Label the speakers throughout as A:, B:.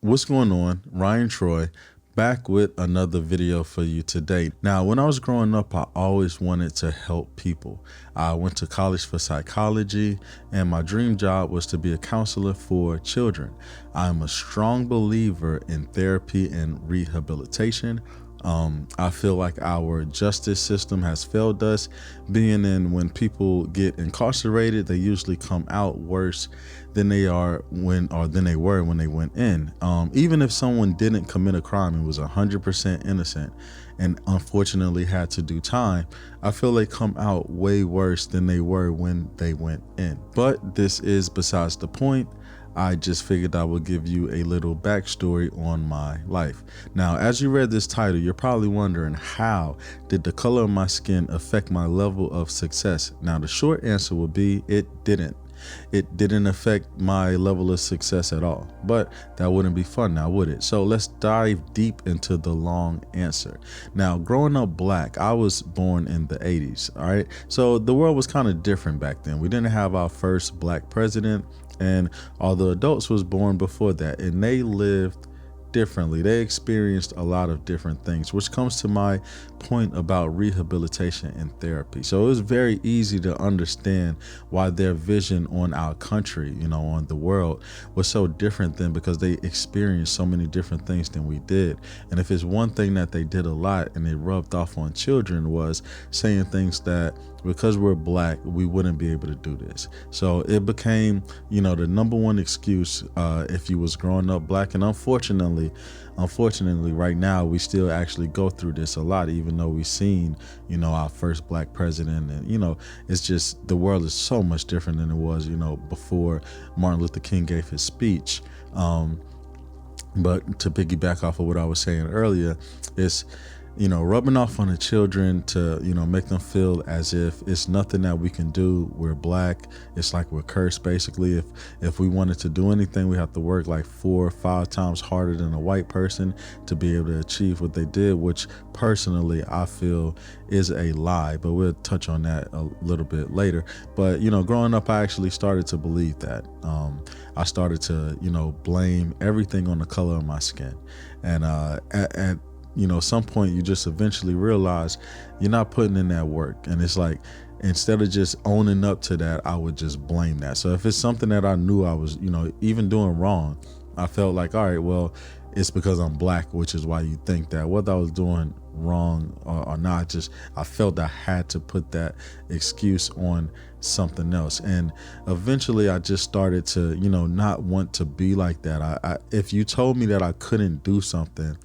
A: What's going on? Ryan Troy back with another video for you today. Now, when I was growing up, I always wanted to help people. I went to college for psychology, and my dream job was to be a counselor for children. I'm a strong believer in therapy and rehabilitation. I feel like our justice system has failed us, being in when people get incarcerated, they usually come out worse than they are than they were when they went in. Even if someone didn't commit a crime and was 100% innocent and unfortunately had to do time, I feel they come out way worse than they were when they went in. But this is besides the point. I just figured I would give you a little backstory on my life. Now, as you read this title, you're probably wondering, how did the color of my skin affect my level of success? Now, the short answer would be it didn't. It didn't affect my level of success at all, but that wouldn't be fun now, would it? So let's dive deep into the long answer. Now, growing up black, I was born in the 80s, all right? So the world was kind of different back then. We didn't have our first black president, and all the adults was born before that, and they lived differently. They experienced a lot of different things, which comes to my point about rehabilitation and therapy. So it was very easy to understand why their vision on our country, on the world, was so different than, because they experienced so many different things than we did. And if it's one thing that they did a lot and it rubbed off on children, was saying things that because we're black, we wouldn't be able to do this. So it became, the number one excuse if you was growing up black. And unfortunately, right now, we still actually go through this a lot, even though we've seen, our first black president. And, it's just, the world is so much different than it was, before Martin Luther King gave his speech. But to piggyback off of what I was saying earlier, it's, rubbing off on the children to, make them feel as if it's nothing that we can do. We're black. It's like we're cursed, basically. If we wanted to do anything, we have to work like 4 or 5 times harder than a white person to be able to achieve what they did, which personally I feel is a lie, but we'll touch on that a little bit later. But, growing up, I actually started to believe that. I started to, blame everything on the color of my skin. And at some point you just eventually realize you're not putting in that work. And it's like, instead of just owning up to that, I would just blame that. So if it's something that I knew I was, even doing wrong, I felt like, all right, well, it's because I'm black, which is why you think that. Whether I was doing wrong or not, I felt I had to put that excuse on something else. And eventually I just started to, not want to be like that. If you told me that I couldn't do something,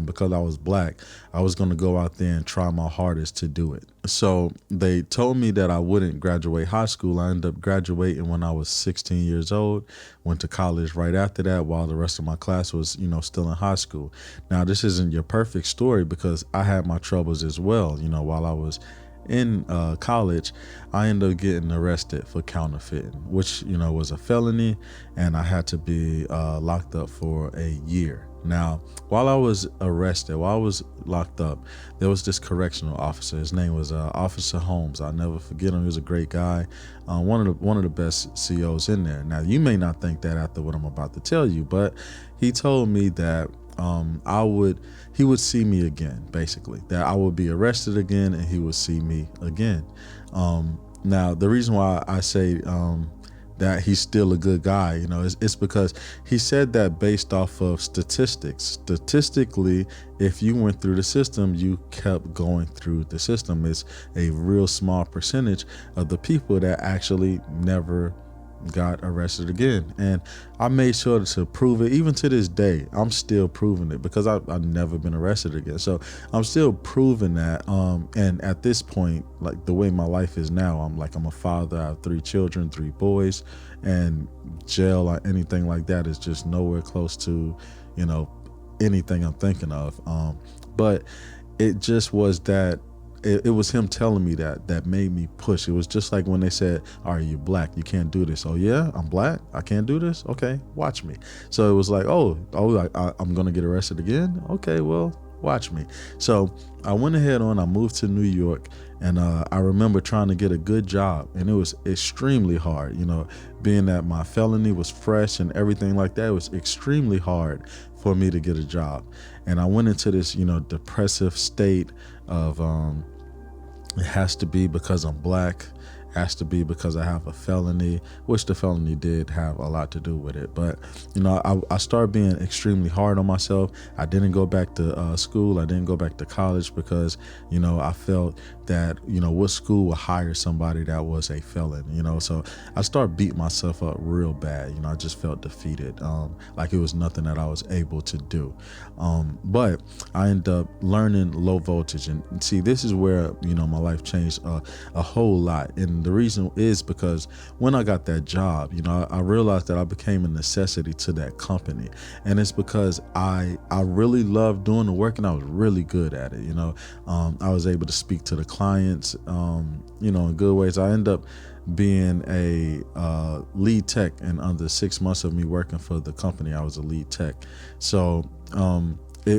A: because I was black, I was going to go out there and try my hardest to do it. So they told me that I wouldn't graduate high school. I ended up graduating when I was 16 years old, went to college right after that, while the rest of my class was, still in high school. Now, this isn't your perfect story, because I had my troubles as well. While I was in college, I ended up getting arrested for counterfeiting, which, was a felony, and I had to be locked up for a year. Now, while I was locked up, there was this correctional officer. His name was Officer Holmes. I'll never forget him. He was a great guy, one of the best COs in there. Now, you may not think that after what I'm about to tell you, but he told me that he would see me again, basically, that I would be arrested again and he would see me again. Now, the reason why I say that he's still a good guy, it's because he said that based off of statistics. Statistically, if you went through the system, you kept going through the system. It's a real small percentage of the people that actually never got arrested again. And I made sure to prove it. Even to this day, I'm still proving it, because I've never been arrested again. So I'm still proving that. And at this point, like the way my life is now, I'm a father. I have 3 children, 3 boys, and jail or anything like that is just nowhere close to, anything I'm thinking of. But it just was that it was him telling me that made me push. It was just like when they said, all right, you're black, you can't do this. Oh yeah, I'm black, I can't do this? Okay, watch me. So it was like, I'm gonna get arrested again? Okay, well, Watch me. So I went ahead on, I moved to New York, and I remember trying to get a good job, and it was extremely hard, being that my felony was fresh and everything like that. It was extremely hard for me to get a job. And I went into this, depressive state of, it has to be because I'm black, has to be because I have a felony, which the felony did have a lot to do with it. But, I started being extremely hard on myself. I didn't go back to school. I didn't go back to college because, I felt that, what school would hire somebody that was a felon, so I started beating myself up real bad. I just felt defeated, like it was nothing that I was able to do. But I ended up learning low voltage, and see, this is where, my life changed a whole lot. And the reason is because when I got that job, I realized that I became a necessity to that company. And it's because I really loved doing the work, and I was really good at it. I was able to speak to the clients, in good ways. I ended up being a lead tech, and under 6 months of me working for the company, I was a lead tech. So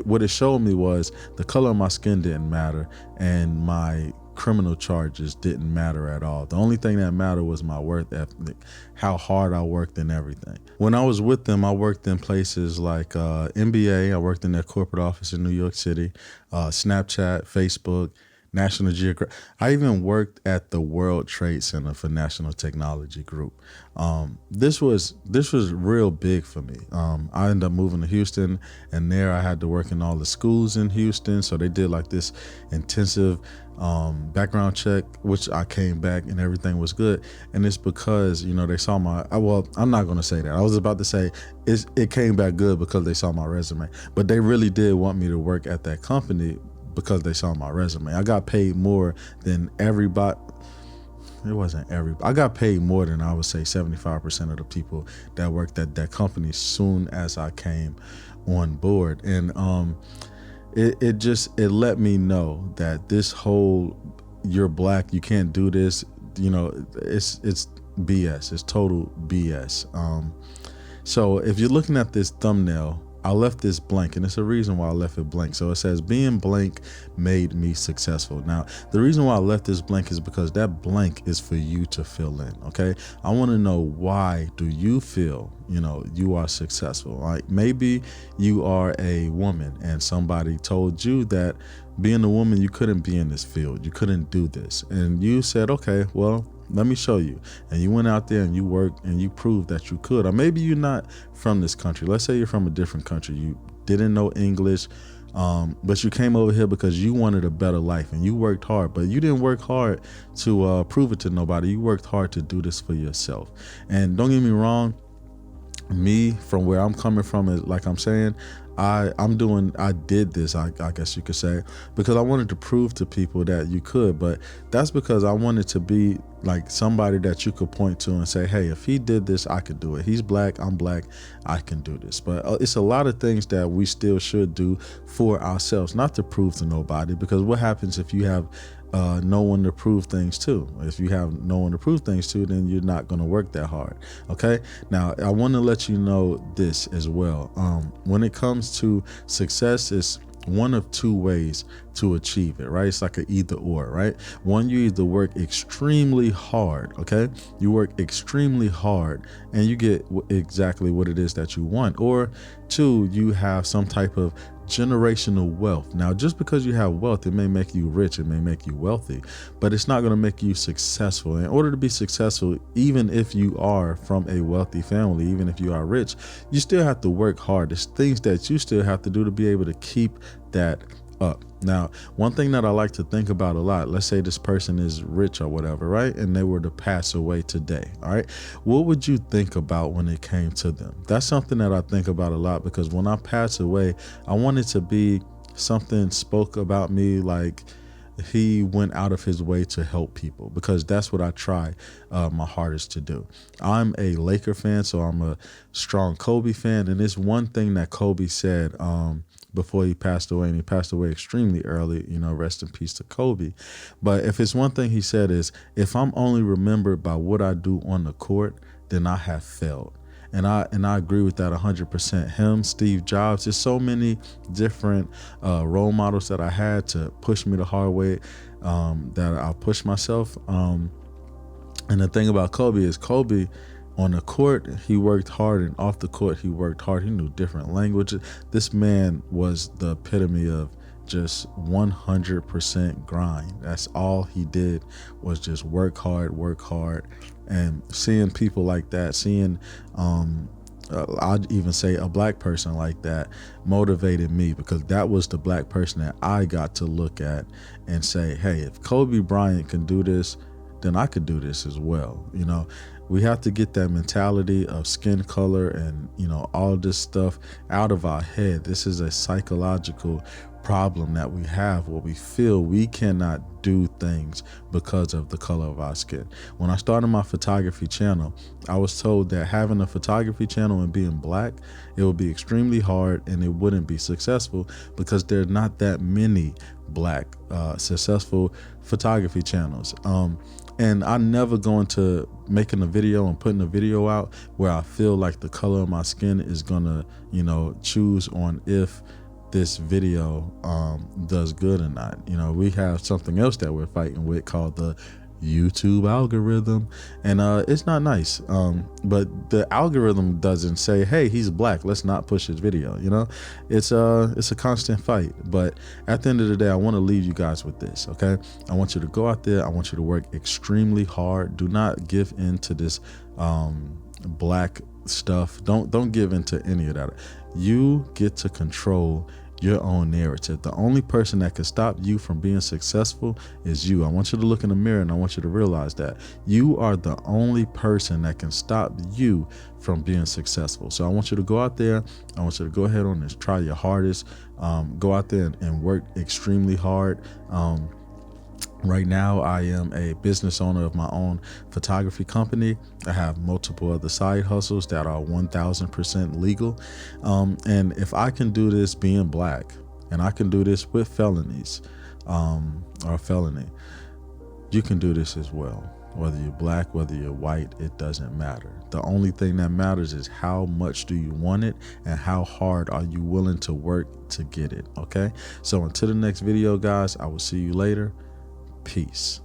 A: what it showed me was the color of my skin didn't matter, and my criminal charges didn't matter at all. The only thing that mattered was my work ethic, how hard I worked, and everything. When I was with them, I worked in places like NBA. I worked in their corporate office in New York City, Snapchat, Facebook, National Geographic. I even worked at the World Trade Center for National Technology Group. This was real big for me. I ended up moving to Houston, and there I had to work in all the schools in Houston. So they did like this intensive background check, which I came back and everything was good. And it's because, they saw I'm not going to say that. I was about to say it came back good because they saw my resume, but they really did want me to work at that company because they saw my resume. I got paid more than everybody. It wasn't everybody. I got paid more than, I would say, 75% of the people that worked at that company soon as I came on board. And it let me know that this whole, you're black, you can't do this, it's BS. It's total BS. So if you're looking at this thumbnail, I left this blank, and it's a reason why I left it blank. So it says, being blank made me successful. Now, the reason why I left this blank is because that blank is for you to fill in, okay? I want to know, why do you feel, you are successful? Like, maybe you are a woman and somebody told you that being a woman, you couldn't be in this field. You couldn't do this. And you said, okay, well, let me show you. And you went out there and you worked and you proved that you could. Or maybe you're not from this country. Let's say you're from a different country. You didn't know English, but you came over here because you wanted a better life and you worked hard. But you didn't work hard to prove it to nobody. You worked hard to do this for yourself. And don't get me wrong, me, from where I'm coming from, is like I'm saying, I did this, I guess you could say, because I wanted to prove to people that you could. But that's because I wanted to be like somebody that you could point to and say, hey, if he did this, I could do it. He's black, I'm black, I can do this. But it's a lot of things that we still should do for ourselves, not to prove to nobody, because what happens if you have no one to prove things to? If you have no one to prove things to, then you're not going to work that hard. Okay. Now, I want to let you know this as well. When it comes to success, it's one of two ways to achieve it, right? It's like an either or, right? One, you either work extremely hard, okay? You work extremely hard and you get exactly what it is that you want. Or two, you have some type of generational wealth. Now, just because you have wealth, it may make you rich, it may make you wealthy, but it's not going to make you successful. In order to be successful, even if you are from a wealthy family, even if you are rich, you still have to work hard. There's things that you still have to do to be able to keep that up. Now, one thing that I like to think about a lot, let's say this person is rich or whatever, right? And they were to pass away today, all right? What would you think about when it came to them? That's something that I think about a lot, because when I pass away, I want it to be something spoke about me like he went out of his way to help people, because that's what I try my hardest to do. I'm a Laker fan, so I'm a strong Kobe fan. And it's one thing that Kobe said before he passed away, and he passed away extremely early, rest in peace to Kobe. But if it's one thing he said is, if I'm only remembered by what I do on the court, then I have failed. And I agree with that 100%. Him, Steve Jobs, there's so many different role models that I had to push me the hard way, that I'll push myself. And the thing about Kobe is Kobe on the court, he worked hard, and off the court, he worked hard. He knew different languages. This man was the epitome of just 100% grind. That's all he did, was just work hard, work hard. And seeing people like that, seeing, I'd even say a black person like that, motivated me, because that was the black person that I got to look at and say, hey, if Kobe Bryant can do this, then I could do this as well. You know, we have to get that mentality of skin color and, you know, all this stuff out of our head. This is a psychological problem that we have, where we feel we cannot do things because of the color of our skin. When I started my photography channel, I was told that having a photography channel and being black, it would be extremely hard and it wouldn't be successful, because there are not that many black successful photography channels. And I never go into making a video and putting a video out where I feel like the color of my skin is gonna, you know, choose on if this video does good or not. You know, we have something else that we're fighting with called the YouTube algorithm, and it's not nice. But the algorithm doesn't say, hey, he's black, let's not push his video. You know, it's a constant fight. But at the end of the day, I want to leave you guys with this. Okay, I want you to go out there, I want you to work extremely hard. Do not give in to this black stuff. Don't give in to any of that. You get to control your own narrative. The only person that can stop you from being successful is you. I want you to look in the mirror, and I want you to realize that you are the only person that can stop you from being successful. So I want you to go out there. I want you to go ahead on and try your hardest. Go out there and work extremely hard. Right now, I am a business owner of my own photography company. I have multiple other side hustles that are 1000% legal. And if I can do this being black, and I can do this with felonies, or felony, you can do this as well. Whether you're black, whether you're white, it doesn't matter. The only thing that matters is how much do you want it, and how hard are you willing to work to get it, okay? So until the next video, guys, I will see you later. Peace.